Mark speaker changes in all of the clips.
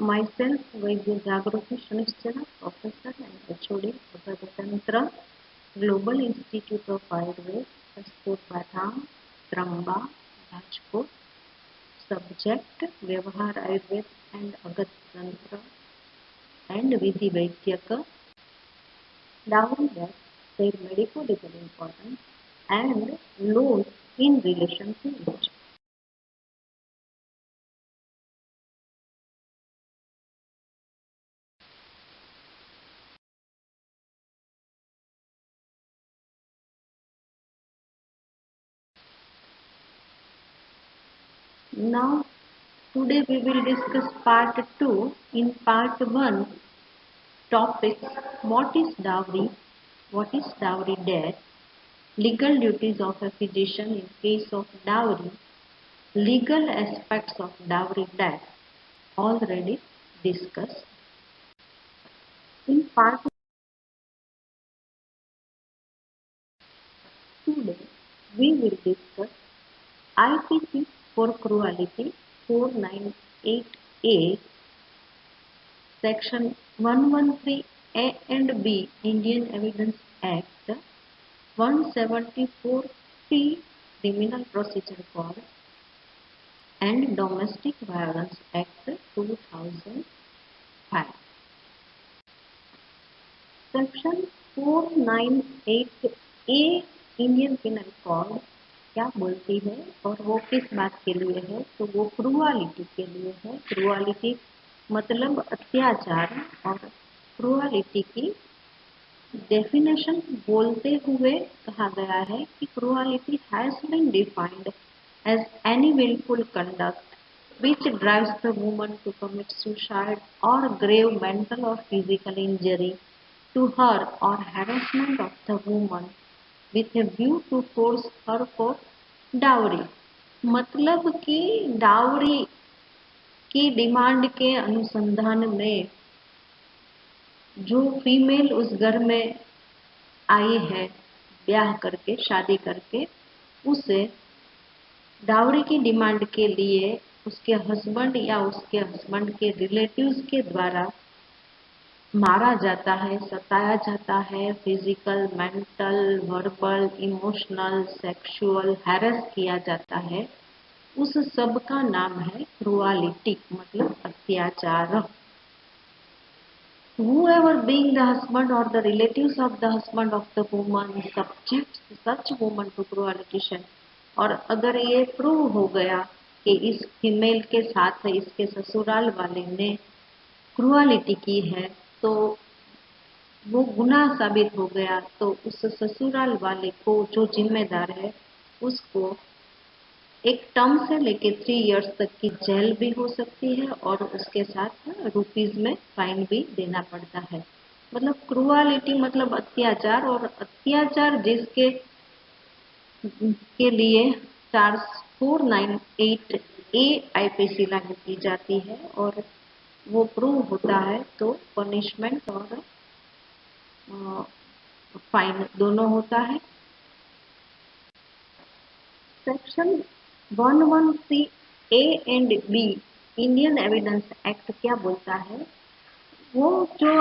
Speaker 1: myself Vaidya Jagruti Shanishchara, professor and HOD स्वतंत्र, global institute of Ayurveda, Kasturba Dham, Tramba, Rajkot. Subject व्यवहार Ayurveda and August तंत्र and विधि वैद्यक. Dowry that their medico-legal importance and laws in relation to it. Now, today we will discuss part 2. In part 1, topics: what is dowry, what is dowry debt, legal duties of a physician in case of dowry, legal aspects of dowry debt, already discussed. In part today, we will discuss IPC for cruelty 498A, Section 113A and B, Indian Evidence Act, 174T, Criminal Procedure Code, and Domestic Violence Act 2005. Section 498A Indian penal code क्या बोलती है और वो किस बात के लिए है? तो वो क्रूअलिटी के लिए है. क्रूअलिटी मतलब अत्याचार, और क्रूअलिटी की डेफिनेशन बोलते हुए कहा गया है कि cruelty has been defined as any wilful conduct which drives the woman to commit suicide or grave mental or physical injury to her or harassment of the woman with a view to force her for dowry. मतलब कि dowry की demand के अनुसंधान में जो female उस घर में आई है ब्याह करके, शादी करके, उसे डावरी की डिमांड के लिए उसके हस्बैंड या उसके हस्बैंड के रिलेटिव्स के द्वारा मारा जाता है, सताया जाता है, physical, mental, verbal, emotional, sexual harass किया जाता है, उस सब का नाम है क्रूअलिटी, मतलब अत्याचार. Whoever being the husband or the relatives of the husband of the woman subjects such woman to cruelty. और अगर ये प्रूव हो गया कि इस फीमेल के साथ इसके ससुराल वाले ने क्रूअलिटी की है, तो वो गुनाह साबित हो गया, तो उस ससुराल वाले को जो जिम्मेदार है उसको एक टर्म से लेके 3 इयर्स तक की जेल भी हो सकती है और उसके साथ रुपीज में फाइन भी देना पड़ता है. मतलब क्रूअलिटी मतलब अत्याचार, और अत्याचार जिसके के लिए 498A IPC लागू की जाती है और वो प्रूव होता है तो पनिशमेंट और फाइन दोनों होता है. Section 113A and B Indian evidence act क्या बोलता है? वो जो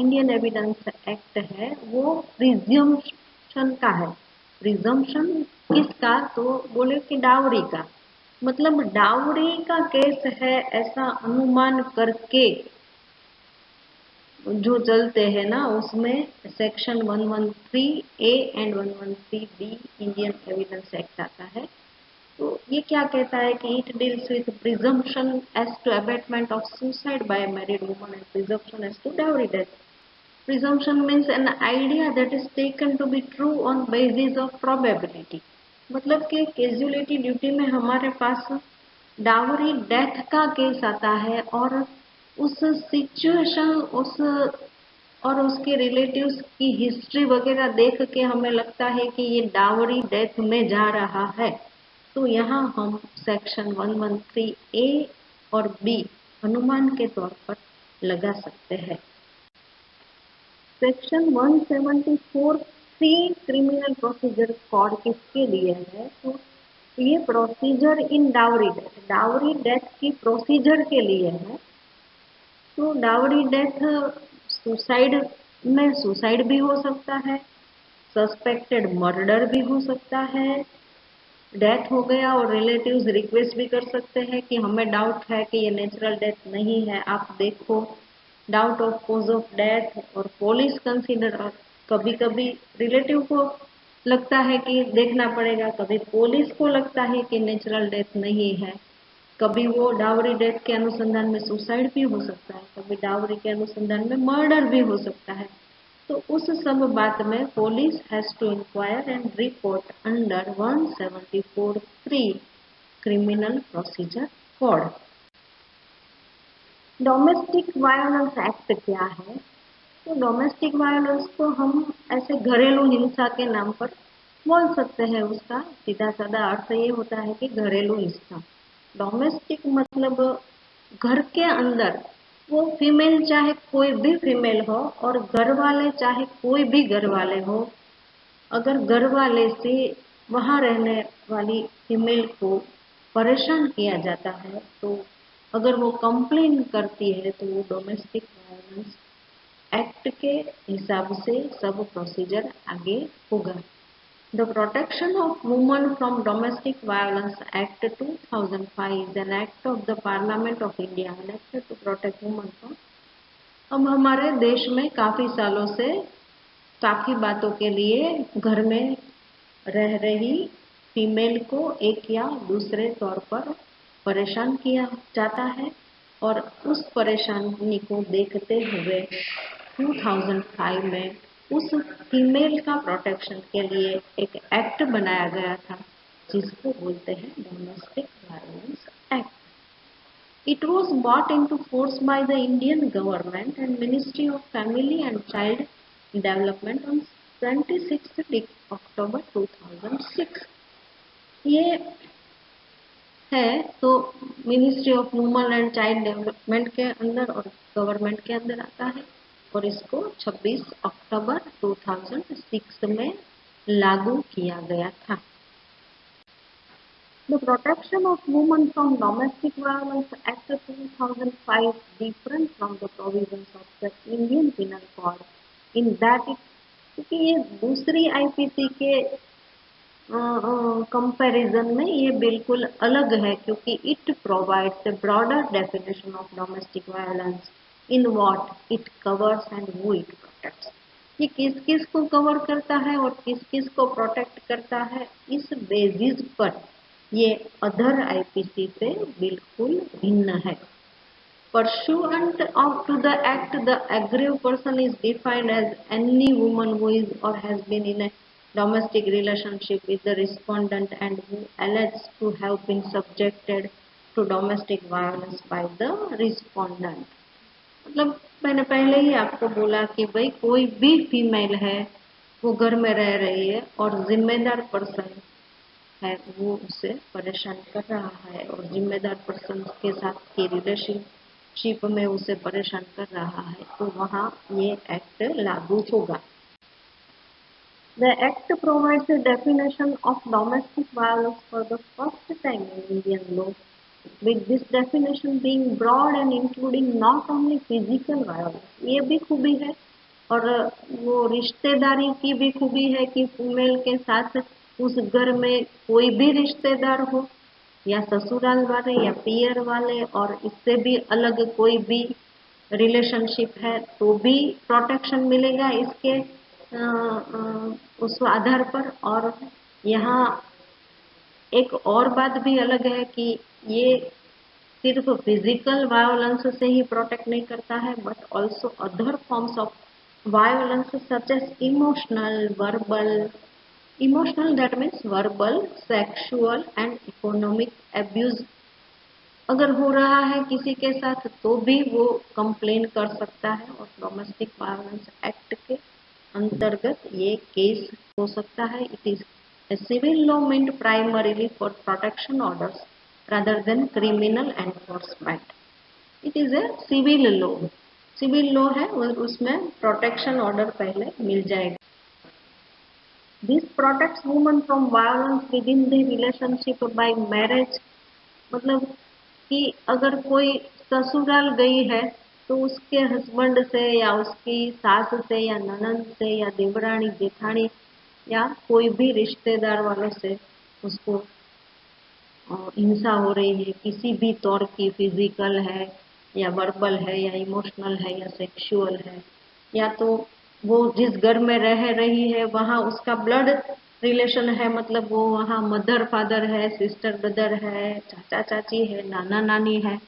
Speaker 1: इंडियन एविडेंस एक्ट है वो प्रिजम्पशन का है. प्रिजम्पशन किसका? तो बोले कि डावरी का. मतलब डावरी का केस है ऐसा अनुमान करके जो चलते हैं ना, उसमें section 113A and 113B Indian evidence act आता है. तो ये क्या कहता है कि it deals with presumption as to abetment of suicide by married woman and presumption as to dowry death. Presumption means an idea that is taken to be true on basis of probability. मतलब कि casualty duty में हमारे पास dowry death का case आता है और उस सिचुएशन उस और उसके रिलेटिव्स की हिस्ट्री वगैरह देख के हमें लगता है कि ये डावरी डेथ में जा रहा है, तो यहाँ हम सेक्शन 113A और B अनुमान के तौर पर लगा सकते हैं. Section 174C criminal procedure code किसके लिए है? तो ये प्रोसीजर इन डावरी डेथ की प्रोसीजर के लिए है. तो डावरी डेथ सुसाइड में सुसाइड भी हो सकता है, सस्पेक्टेड मर्डर भी हो सकता है, डेथ हो गया और रिलेटिव्स रिक्वेस्ट भी कर सकते हैं कि हमें डाउट है कि ये नेचुरल डेथ नहीं है, आप देखो, doubt of cause of death. और पुलिस कंसीडर, कभी कभी रिलेटिव को लगता है कि देखना पड़ेगा, कभी पुलिस को लगता है कि नेचुरल डेथ नहीं है, कभी वो डावरी डेथ के अनुसंधान में सुसाइड भी हो सकता है, कभी डावरी के अनुसंधान में मर्डर भी हो सकता है। तो उस सब बात में police has to inquire and report under 174(3) criminal procedure code. Domestic violence act क्या है? तो डोमेस्टिक वायलेंस को हम ऐसे घरेलू हिंसा के नाम पर बोल सकते हैं। उसका सीधा साधा अर्थ ये होता है कि घरेलू हिंसा। डोमेस्टिक मतलब घर के अंदर, वो फीमेल चाहे कोई भी फीमेल हो और घर वाले चाहे कोई भी घर वाले हो, अगर घर वाले से वहाँ रहने वाली फीमेल को परेशान किया जाता है, तो अगर वो कंप्लेन करती है तो वो डोमेस्टिक वायलेंस एक्ट के हिसाब से सब प्रोसीजर आगे होगा। The Protection of Women from Domestic Violence Act 2005 is an act of the Parliament of India enacted to protect women from। अब हमारे देश में काफी सालों से काफी बातों के लिए घर में रह रही फीमेल को एक या दूसरे तौर पर परेशान किया जाता है, और उस परेशानी को देखते हुए 2005 में उस फीमेल का प्रोटेक्शन के लिए एक एक्ट बनाया गया था, जिसको बोलते हैं domestic violence act. It was brought into force by the Indian government and Ministry of Family and Child Development on 26 October 2006। ये है तो ministry of women and child development के अंदर और गवर्नमेंट के अंदर आता है, और इसको 26 अक्टूबर 2006 में लागू किया गया था। The Protection of Women from Domestic Violence Act 2005 different from the provisions of the Indian Penal Code in that it, क्योंकि ये दूसरी आईपीसी के कंपैरिजन में ये बिल्कुल अलग है, क्योंकि it provides a broader definition of domestic violence in what it covers and who it protects. ये किस किस को कवर करता है और किस किस को प्रोटेक्ट करता है, इस बेसिस पर ये अदर आईपीसी से बिल्कुल भिन्न है। Pursuant to the Act, the aggrieved person is defined as any woman who is or has been in a domestic relationship with the respondent and who alleges to have been subjected to domestic violence by the respondent। मतलब मैंने पहले ही आपको बोला कि भाई कोई भी female है, वो घर में रह रही है और जिम्मेदार पर्सन है वो उसे परेशान कर रहा है, और जिम्मेदार पर्सन के साथ की रिलेशनशिप में उसे परेशान कर रहा है, तो वहाँ ये एक्ट लागू होगा। The Act provides a definition of domestic violence for the first time in Indian law, with this definition being broad and including not only physical violence। ये भी खूबी है, और वो रिश्तेदारी की भी खूबी है कि फीमेल के साथ उस घर में कोई भी रिश्तेदार हो, या ससुराल वाले या पियर वाले, और इससे भी अलग कोई भी रिलेशनशिप है तो भी प्रोटेक्शन मिलेगा इसके उस आधार पर। और यहाँ एक और बात भी अलग है कि ये सिर्फ फिजिकल वायोलेंस से ही प्रोटेक्ट नहीं करता है, but also other forms of violence such as emotional, verbal, emotional that means verbal, sexual and economic abuse अगर हो रहा है किसी के साथ तो भी वो कंप्लेन कर सकता है, और डोमेस्टिक वायलेंस एक्ट के अंतर्गत ये केस हो सकता है। It is a civil law meant primarily for protection orders rather than criminal enforcement। It is a civil law, civil law है और उसमें प्रोटेक्शन ऑर्डर पहले मिल जाएगा। This protects woman from violence within the relationship by marriage, मतलब कि अगर कोई ससुराल गई है तो उसके हस्बैंड से या उसकी सास से या ननंद से या देवरानी जेठानी या कोई भी रिश्तेदार वालों से उसको हिंसा हो रही है, किसी भी तौर की, फिजिकल है या वर्बल है या इमोशनल है या सेक्सुअल है, या तो वो जिस घर में रह रही है वहाँ उसका ब्लड रिलेशन है, मतलब वो वहाँ मदर फादर है, सिस्टर ब्रदर है, चाचा चाची है, नाना नानी है,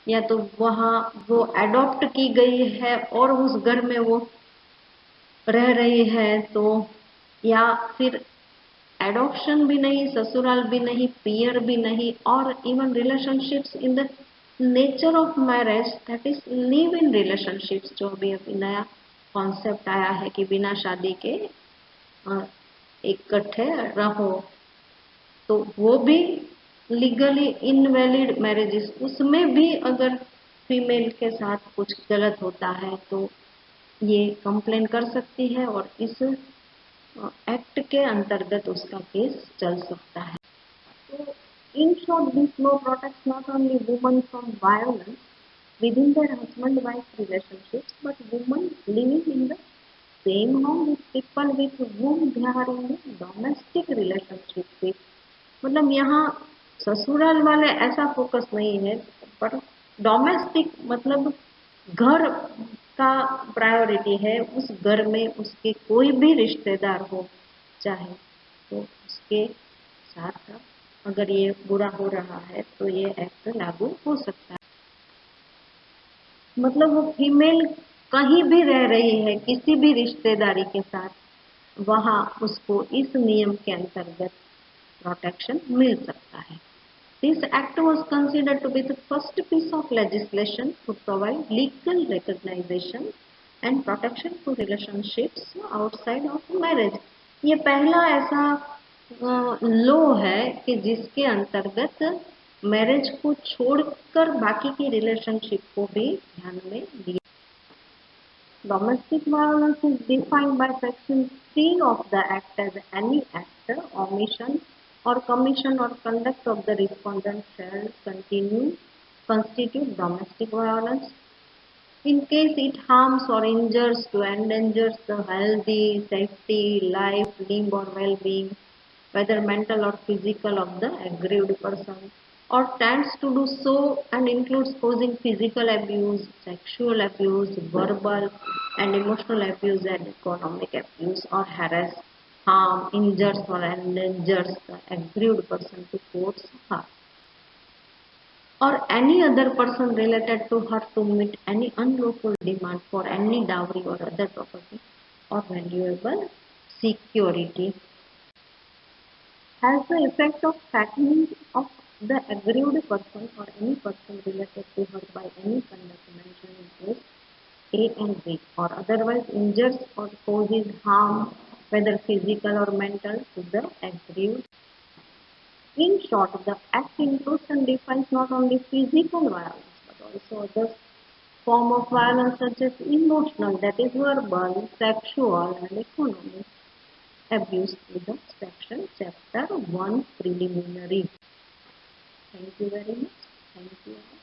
Speaker 1: या तो वहाँ वो एडॉप्ट की गई है और उस घर में वो रह रही है, तो या फिर एडॉप्शन भी नहीं, ससुराल भी नहीं, पियर भी नहीं, और even relationships in the nature of marriage, that is live in relationships, जो अभी अभी नया कॉन्सेप्ट आया है कि बिना शादी के इकट्ठे रहो, तो वो भी लीगली इनवैलिड मैरिजेस, उसमें भी अगर फीमेल के साथ कुछ गलत होता है तो ये कंप्लेन कर सकती है और इस एक्ट के अंतर्गत उसका केस चल सकता है. So, in short, this law protects not only women from violence within their husband-wife relationships, but women living in the same home with people with whom they are in a domestic relationship with. मतलब यहाँ ससुराल वाले ऐसा focus नहीं है, पर domestic मतलब घर का प्रायोरिटी है, उस घर में उसके कोई भी रिश्तेदार हो चाहे, तो उसके साथ अगर ये बुरा हो रहा है तो ये एक्ट लागू हो सकता है. मतलब वो फीमेल कहीं भी रह रही है किसी भी रिश्तेदारी के साथ, वहाँ उसको इस नियम के अंतर्गत प्रोटेक्शन मिल सकता है. This act was considered to be the first piece of legislation to provide legal recognition and protection to relationships outside of marriage. ये पहला ऐसा लॉ है कि जिसके अंतर्गत मैरिज को छोड़कर बाकी की रिलेशनशिप को भी ध्यान में लिया. Domestic violence is defined by Section 3 of the Act as any act, omission, or commission or conduct of the respondent shall constitute domestic violence in case it harms or injures to endangers the healthy, safety, life, limb or well-being, whether mental or physical, of the aggrieved person, or tends to do so and includes causing physical abuse, sexual abuse, verbal and emotional abuse and economic abuse, or harass, harm, injures or endangers the aggrieved person to force her or any other person related to her to meet any unlawful demand for any dowry or other property or valuable security, has the effect of fattening of the aggrieved person or any person related to her by any conduct mentioned in case A and B, or otherwise injures or causes harm, whether physical or mental, to the aggrieved. In short, the Act includes and defines not only physical violence but also other form of violence such as emotional, that is verbal, sexual and economic abuse to the section chapter 1 preliminary. Thank you very much. Thank you.